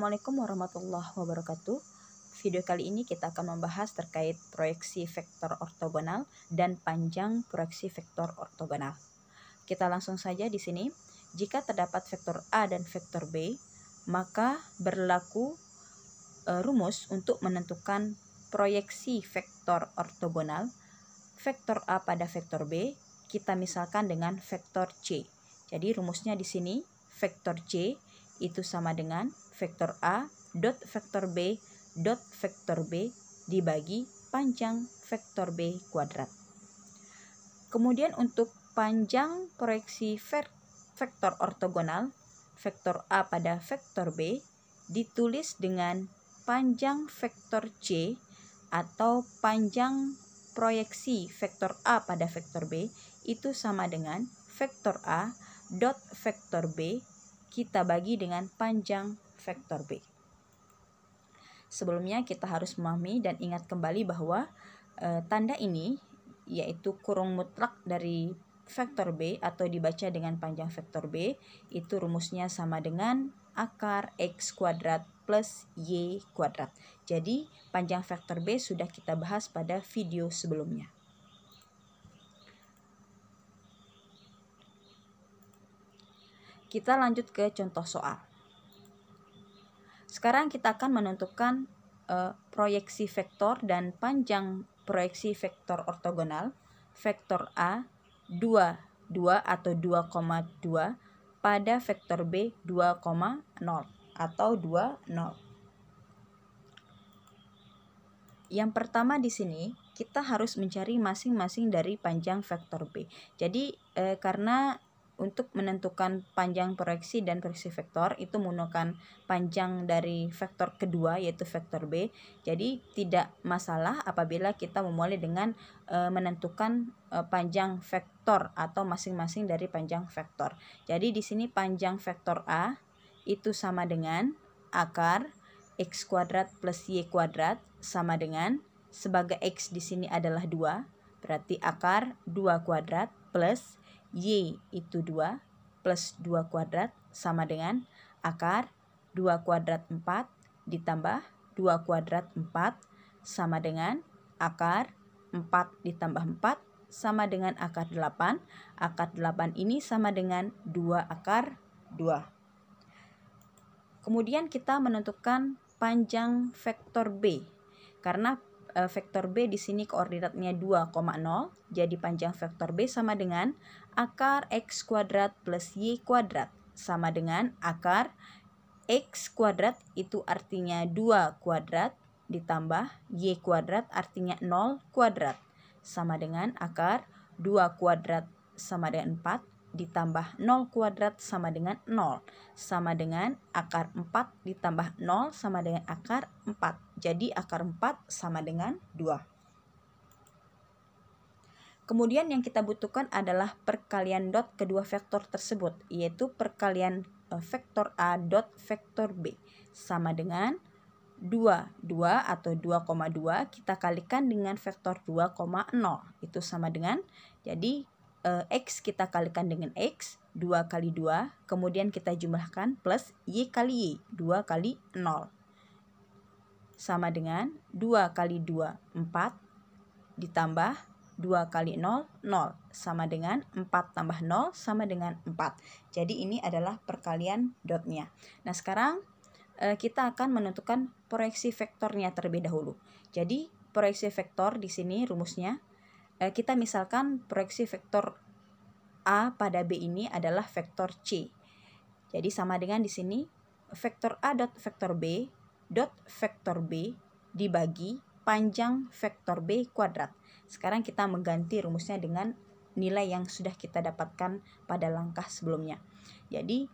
Assalamualaikum warahmatullahi wabarakatuh. Video kali ini kita akan membahas terkait proyeksi vektor ortogonal dan panjang proyeksi vektor ortogonal. Kita langsung saja di sini. Jika terdapat vektor A dan vektor B, maka berlaku rumus untuk menentukan proyeksi vektor ortogonal vektor A pada vektor B. Kita misalkan dengan vektor C. Jadi rumusnya di sini vektor C itu sama dengan vektor A dot vektor B dot vektor B dibagi panjang vektor B kuadrat. Kemudian untuk panjang proyeksi vektor ortogonal vektor A pada vektor B ditulis dengan panjang vektor C atau panjang proyeksi vektor A pada vektor B itu sama dengan vektor A dot vektor B kita bagi dengan panjang vektor B. Sebelumnya kita harus memahami dan ingat kembali bahwa tanda ini yaitu kurung mutlak dari vektor B atau dibaca dengan panjang vektor B itu rumusnya sama dengan akar X kuadrat plus Y kuadrat. Jadi panjang vektor B sudah kita bahas pada video sebelumnya. Kita lanjut ke contoh soal. Sekarang kita akan menentukan proyeksi vektor dan panjang proyeksi vektor ortogonal vektor A 2 atau 2,2 pada vektor B 2,0 atau 2,0. Yang pertama di sini kita harus mencari masing-masing dari panjang vektor B. Jadi karena untuk menentukan panjang proyeksi dan proyeksi vektor itu menggunakan panjang dari vektor kedua yaitu vektor B. Jadi tidak masalah apabila kita memulai dengan menentukan panjang vektor atau masing-masing dari panjang vektor. Jadi di sini panjang vektor A itu sama dengan akar X kuadrat plus Y kuadrat sama dengan sebagai X di sini adalah 2, berarti akar 2 kuadrat plus Y itu 2 plus 2 kuadrat sama dengan akar 2 kuadrat 4 ditambah 2 kuadrat 4 sama dengan akar 4 ditambah 4 sama dengan akar 8. Akar 8 ini sama dengan 2 akar 2. Kemudian kita menentukan panjang vektor B. Karena vektor B di sini koordinatnya 2,0, jadi panjang vektor B sama dengan akar X kuadrat plus Y kuadrat sama dengan akar X kuadrat itu artinya 2 kuadrat ditambah Y kuadrat artinya 0 kuadrat sama dengan akar 2 kuadrat sama dengan 4 ditambah 0 kuadrat sama dengan 0 sama dengan akar 4 ditambah 0 sama dengan akar 4. Jadi akar 4 sama dengan 2. Kemudian yang kita butuhkan adalah perkalian dot kedua vektor tersebut, yaitu perkalian vektor A dot vektor B sama dengan 2 atau 2,2 kita kalikan dengan vektor 2,0 itu sama dengan, jadi X kita kalikan dengan X 2 kali 2 kemudian kita jumlahkan plus Y kali Y 2 kali 0 sama dengan 2 kali 2 4 ditambah 2 kali 0 0 sama dengan 4 tambah 0 sama dengan 4. Jadi ini adalah perkalian dotnya. Nah sekarang kita akan menentukan proyeksi vektornya terlebih dahulu. Jadi proyeksi vektor di sini rumusnya kita misalkan proyeksi vektor A pada B ini adalah vektor C. Jadi sama dengan di sini vektor A dot vektor B dibagi panjang vektor B kuadrat. Sekarang kita mengganti rumusnya dengan nilai yang sudah kita dapatkan pada langkah sebelumnya. Jadi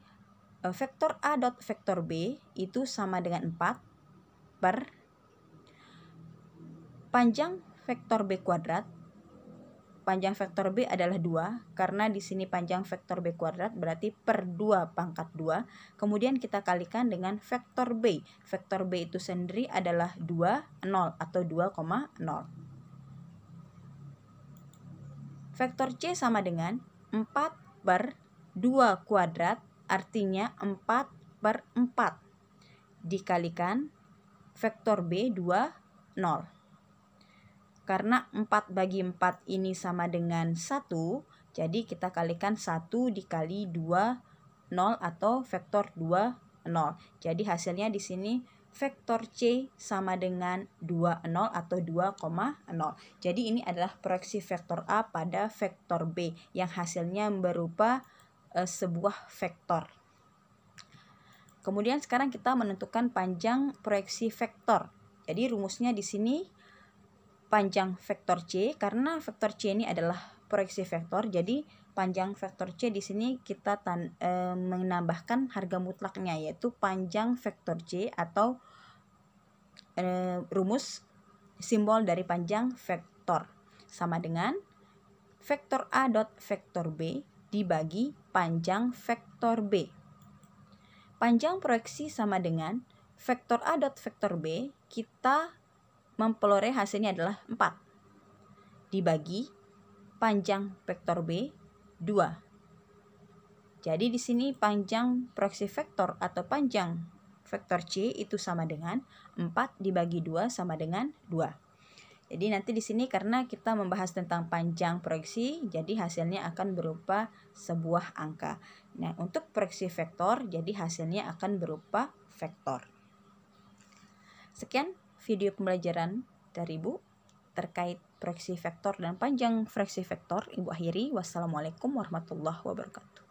vektor A dot vektor B itu sama dengan 4 per panjang vektor B kuadrat. Panjang vektor B adalah 2 karena di sini panjang vektor B kuadrat berarti per 2 pangkat 2. Kemudian kita kalikan dengan vektor B. Vektor B itu sendiri adalah 2, 0 atau 2,0. Vektor C sama dengan 4 per 2 kuadrat artinya 4 per 4. dikalikan vektor B 2, 0. Karena 4 bagi 4 ini sama dengan 1, jadi kita kalikan 1 dikali 2, 0 atau vektor 2, 0. Jadi hasilnya di sini vektor C sama dengan 2, 0 atau 2,0. Jadi ini adalah proyeksi vektor A pada vektor B yang hasilnya berupa sebuah vektor. Kemudian sekarang kita menentukan panjang proyeksi vektor. Jadi rumusnya di sini panjang vektor C, karena vektor C ini adalah proyeksi vektor. Jadi panjang vektor C di sini kita menambahkan harga mutlaknya, yaitu panjang vektor C atau rumus simbol dari panjang vektor sama dengan vektor A dot vektor B dibagi panjang vektor B. Panjang proyeksi sama dengan vektor A dot vektor B, kita memperoleh hasilnya adalah 4 dibagi panjang vektor B 2. Jadi di sini panjang proyeksi vektor atau panjang vektor C itu sama dengan 4 dibagi 2 sama dengan 2. Jadi nanti di sini karena kita membahas tentang panjang proyeksi, jadi hasilnya akan berupa sebuah angka. Nah, untuk proyeksi vektor, jadi hasilnya akan berupa vektor. Sekian video pembelajaran dari Ibu terkait proyeksi vektor dan panjang proyeksi vektor. Ibu akhiri. Wassalamualaikum warahmatullahi wabarakatuh.